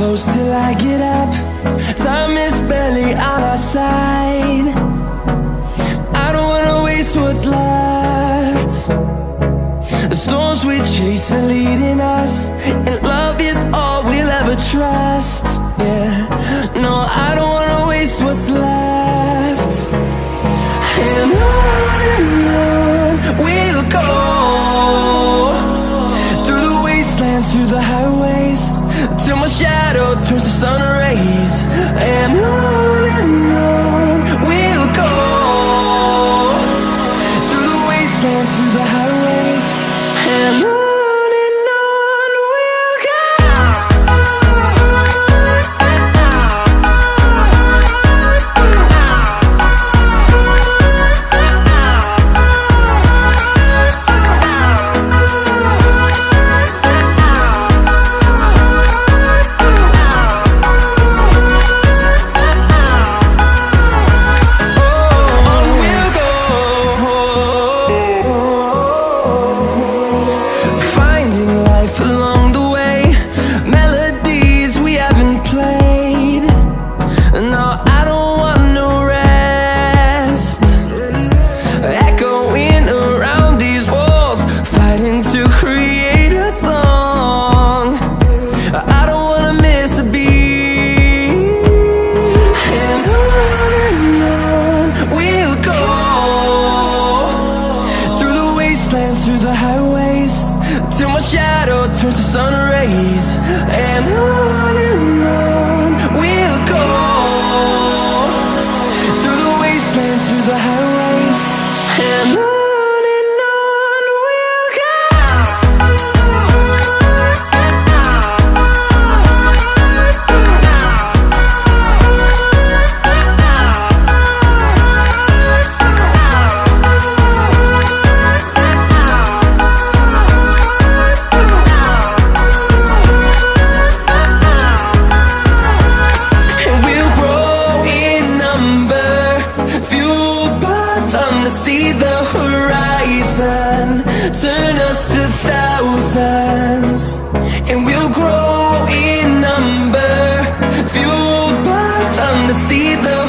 close till I get up. Time is barely on our side. I don't wanna waste what's left. The storms we chase are leading us, and love is all we'll ever trust. Yeah, no, I don't wanna waste what's left. And on we'll go, through the wastelands, through the highways, till my shadow turns to sun rays. And on we'll go, through the wastelands, through the highways, and on we'll go. Through the highways, till my shadow turns to sun rays. And on we'll go, through the wastelands, through the highways, and on we'll go. See the horizon, turn us to thousands, and we'll grow in number, fueled by them to see the